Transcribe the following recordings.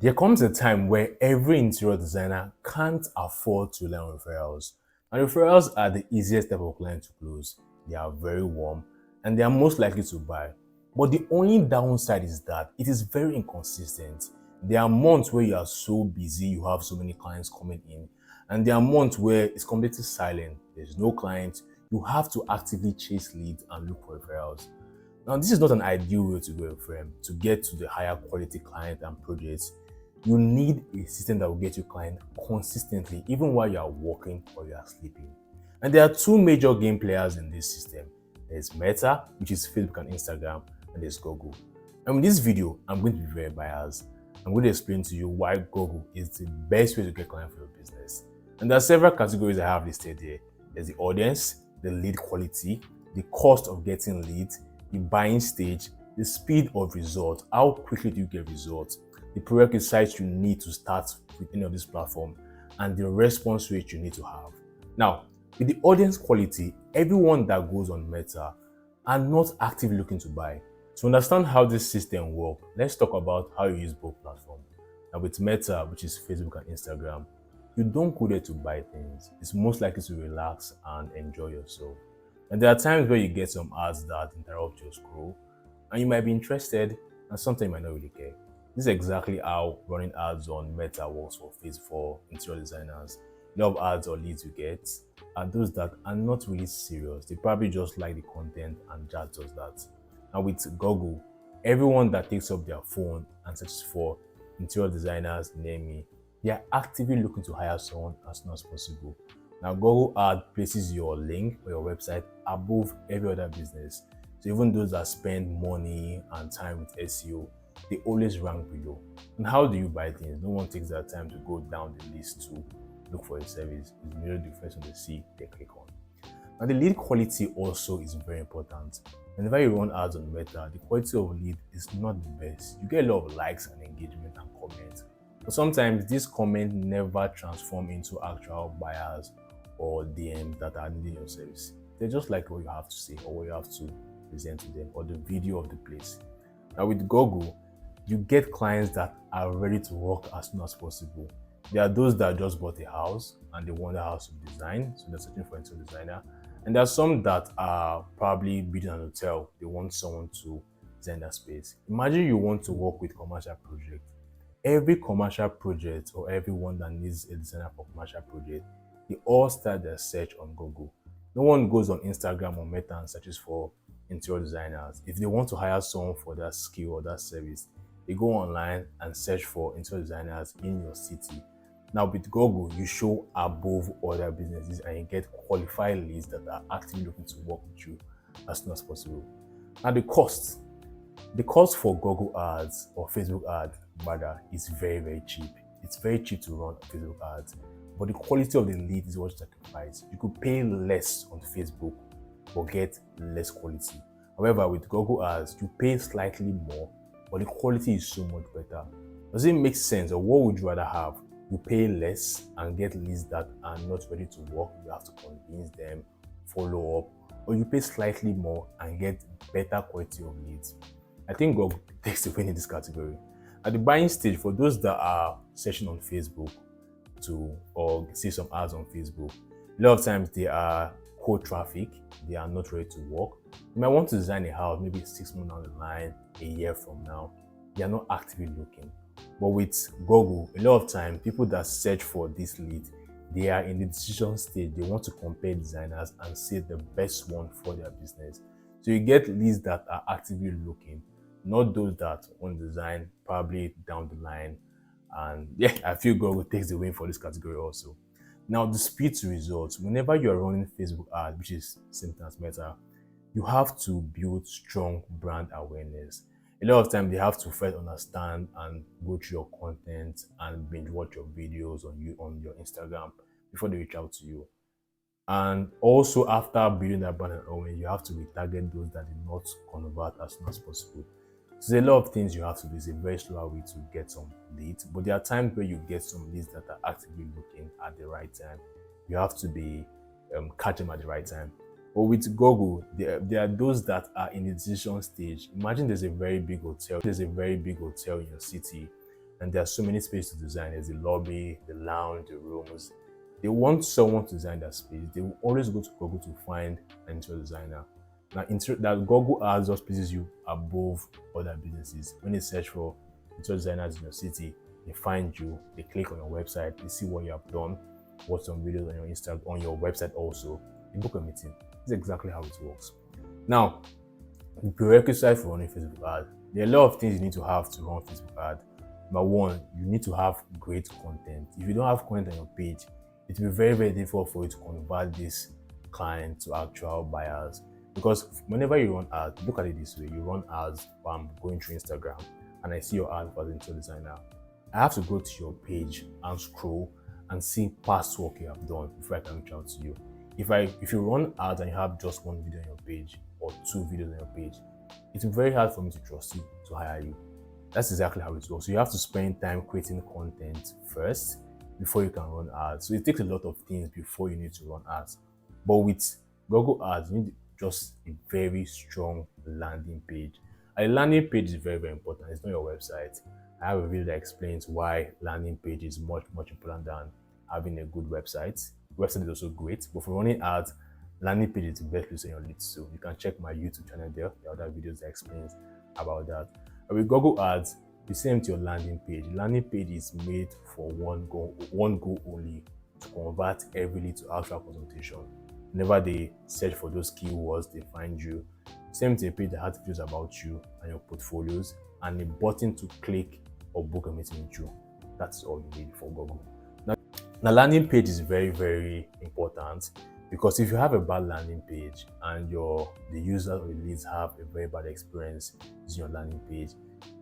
There comes a time where every interior designer can't afford to rely on referrals. And referrals are the easiest type of client to close. They are very warm and they are most likely to buy. But the only downside is that it is very inconsistent. There are months where you are so busy, you have so many clients coming in, and there are months where it's completely silent. There's no client. You have to actively chase leads and look for referrals. Now, this is not an ideal way to go, friend. To get to the higher quality client and projects, you need a system that will get you client consistently, even while you are working or you are sleeping. And there are two major game players in this system. There's Meta, which is Facebook and Instagram, and there's Google. And in this video, I'm going to be very biased. I'm going to explain to you why Google is the best way to get clients for your business. And there are several categories I have listed here. There's the audience, the lead quality, the cost of getting leads, the buying stage, the speed of result, how quickly do you get results, the prerequisites you need to start with any of this platform, and the response rate you need to have. Now, with the audience quality, everyone that goes on Meta are not actively looking to buy. To understand how this system works, let's talk about how you use both platforms. Now, with Meta, which is Facebook and Instagram, you don't go there to buy things. It's most likely to relax and enjoy yourself. And there are times where you get some ads that interrupt your scroll, and you might be interested, and sometimes you might not really care. This is exactly how running ads on Meta works for Facebook for interior designers. A lot of ads or leads you get are those that are not really serious. They probably just like the content and just does that. And with Google, everyone that takes up their phone and searches for interior designers, name me, they are actively looking to hire someone as soon as possible. Now, Google Ad places your link or your website above every other business. So even those that spend money and time with SEO, they always rank below. And how do you buy things? No one takes that time to go down the list to look for a service. It's merely the first one they see, they click on. Now, the lead quality also is very important. Whenever you run ads on Meta, the quality of lead is not the best. You get a lot of likes and engagement and comments. But sometimes these comments never transform into actual buyers or DMs that are needing your service. They're just like what you have to say or what you have to present to them or the video of the place. Now with Google, you get clients that are ready to work as soon as possible. There are those that just bought a house and they want a house to design, so they're searching for a interior designer. And there are some that are probably building an hotel. They want someone to design that space. Imagine you want to work with commercial project. Every commercial project or everyone that needs a designer for commercial project, they all start their search on Google. No one goes on Instagram or Meta and searches for interior designers. If they want to hire someone for that skill or that service, they go online and search for interior designers in your city. Now with Google, you show above other businesses and you get qualified leads that are actively looking to work with you as soon as possible. Now the cost. The cost for Google ads or Facebook ads rather is very, very cheap. It's very cheap to run Facebook ads, but the quality of the lead is what you sacrifice. You could pay less on Facebook but get less quality. However, with Google ads, you pay slightly more, but the quality is so much better. Does it make sense, or what would you rather have? You pay less and get leads that are not ready to work. You have to convince them, follow up, or you pay slightly more and get better quality of leads. I think Google takes the win in this category. At the buying stage, for those that are searching on Facebook to or see some ads on Facebook, a lot of times they are cold traffic, they are not ready to work. You might want to design a house maybe 6 months down the line, a year from now. They are not actively looking. But with Google, a lot of time, people that search for this lead, they are in the decision stage. They want to compare designers and see the best one for their business. So you get leads that are actively looking, not those that want to design probably down the line. And yeah, I feel Google takes the win for this category also. Now, the speed to results. Whenever you are running Facebook ads, which is same as Meta, you have to build strong brand awareness. A lot of time they have to first understand and go through your content and binge watch your videos on your Instagram before they reach out to you. And also after building that brand awareness, you have to retarget those that did not convert as soon as possible. So there's a lot of things you have to do. It's a very slow way to get some leads, but there are times where you get some leads that are actively looking at the right time. You have to be catch them at the right time. But with Google, there are those that are in the decision stage. Imagine there's a very big hotel in your city and there are so many spaces to design. There's the lobby, the lounge, the rooms. They want someone to design that space. They will always go to Google to find an interior designer. Now, that Google Ads just places you above other businesses. When they search for interior designers in your city, they find you, they click on your website, they see what you have done, watch some videos on your Instagram, on your website also, they book a meeting. This is exactly how it works. Now, the prerequisite for running Facebook ad, there are a lot of things you need to have to run Facebook ad. Number one, you need to have great content. If you don't have content on your page, it will be very, very difficult for you to convert this client to actual buyers. Because whenever you run ads, look at it this way: you run ads, I'm going through Instagram and I see your ad for the interior designer. I have to go to your page and scroll and see past work you have done before I can reach out to you. If you run ads and you have just one video on your page or two videos on your page, it's very hard for me to trust you to hire you. That's exactly how it works. So you have to spend time creating content first before you can run ads. So it takes a lot of things before you need to run ads. But with Google Ads, you need just a very strong landing page. A landing page is very, very important. It's not your website. I have a video that explains why landing page is much, much important than having a good website. Website is also great, but for running ads, landing page is the best place to send your leads. So you can check my YouTube channel there. There are other videos that explains about that. And with Google Ads, you send to your landing page. Landing page is made for one goal only: to convert every lead to actual consultation. Whenever they search for those keywords, they find you. Send to a page that has videos about you and your portfolios, and a button to click or book a meeting with you. That's all you need for Google. Now, landing page is very, very important, because if you have a bad landing page and the users or the leads have a very bad experience using your landing page,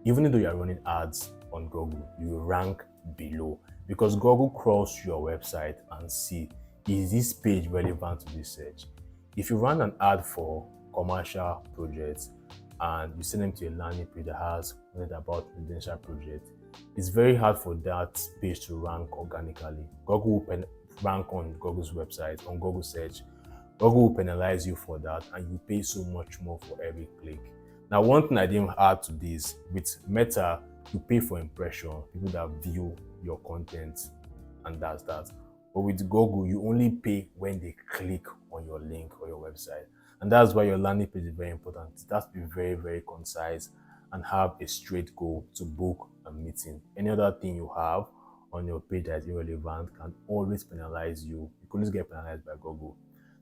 even though you are running ads on Google, you will rank below, because Google crawls through your website and see, is this page relevant to this search? If you run an ad for commercial projects and you send them to a landing page that has content about residential projects, it's very hard for that page to rank organically. Google will rank on Google's website, on Google search. Google will penalize you for that, and you pay so much more for every click. Now, one thing I didn't add to this, with Meta, you pay for impression, people that view your content, and that's that. But with Google, you only pay when they click on your link or your website. And that's why your landing page is very important. It has to be very, very concise and have a straight goal to book a meeting. Any other thing you have on your page that is irrelevant can always penalize you. You can always get penalized by Google.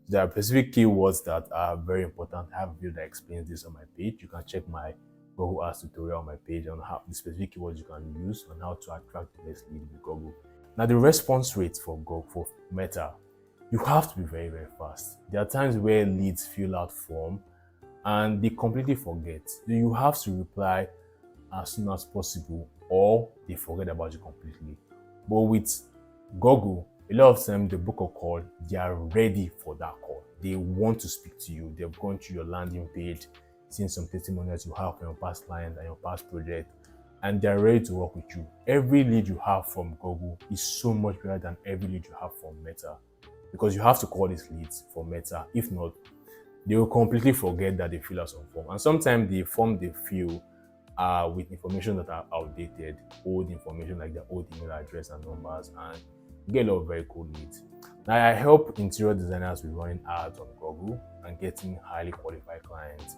There are specific keywords that are very important. I have a video that explains this on my page. You can check my Google Ads tutorial on my page on how the specific keywords you can use on how to attract the best lead with Google. Now, the response rate for Meta, you have to be very, very fast. There are times where leads fill out form and they completely forget. You have to reply as soon as possible, or they forget about you completely. But with Google, a lot of time they book a call, they are ready for that call. They want to speak to you. They've gone to your landing page, seen some testimonials you have from your past clients and your past project, and they're ready to work with you. Every lead you have from Google is so much better than every lead you have from Meta, because you have to call these leads for Meta. If not, they will completely forget that they fill out some form. And sometimes the form they fill are with information that are outdated, old information like their old email address and numbers, and you get a lot of very cool leads. Now, I help interior designers with running ads on Google and getting highly qualified clients.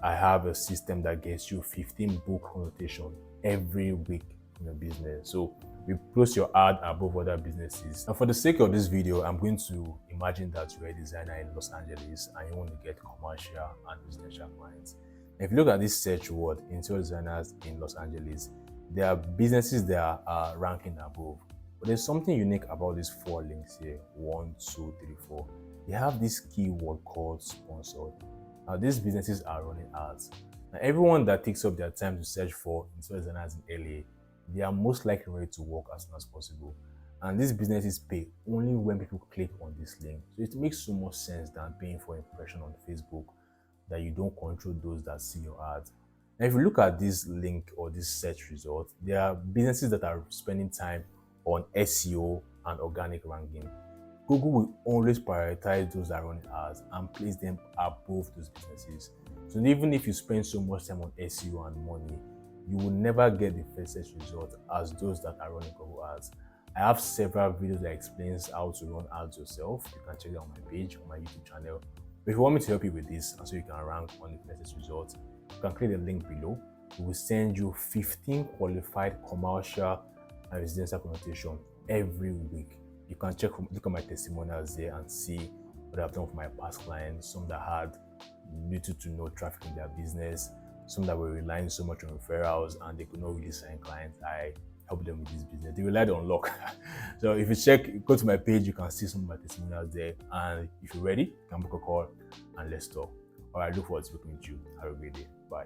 I have a system that gets you 15 book consultations every week in your business. So we post your ad above other businesses. And for the sake of this video, I'm going to imagine that you're a designer in Los Angeles and you want to get commercial and residential clients. If you look at this search word, interior designers in Los Angeles, there are businesses that are ranking above. But there's something unique about these 4 links here: 1, 2, 3, 4. They have this keyword called sponsored. Now, these businesses are running ads. Now, everyone that takes up their time to search for interior designers in LA, they are most likely ready to work as soon as possible. And these businesses pay only when people click on this link. So it makes so much sense than paying for impression on Facebook that you don't control those that see your ads. Now, if you look at this link or this search result, there are businesses that are spending time on SEO and organic ranking. Google will always prioritize those that run ads and place them above those businesses. So even if you spend so much time on SEO and money, you will never get the fastest result as those that are running Google ads. I have several videos that explains how to run ads yourself. You can check it out on my page, on my YouTube channel. But if you want me to help you with this, and so you can rank on the fastest results, you can click the link below. We will send you 15 qualified commercial and residential consultation every week. You can look at my testimonials there and see what I've done for my past clients, some that had little to no traffic in their business, some that were relying so much on referrals and they could not really sign clients. I helped them with this business. They relied on luck. So if you go to my page, you can see some of my testimonials there. And if you're ready, you can book a call and let's talk. All right, look forward to speaking with you. Have a great day. Bye.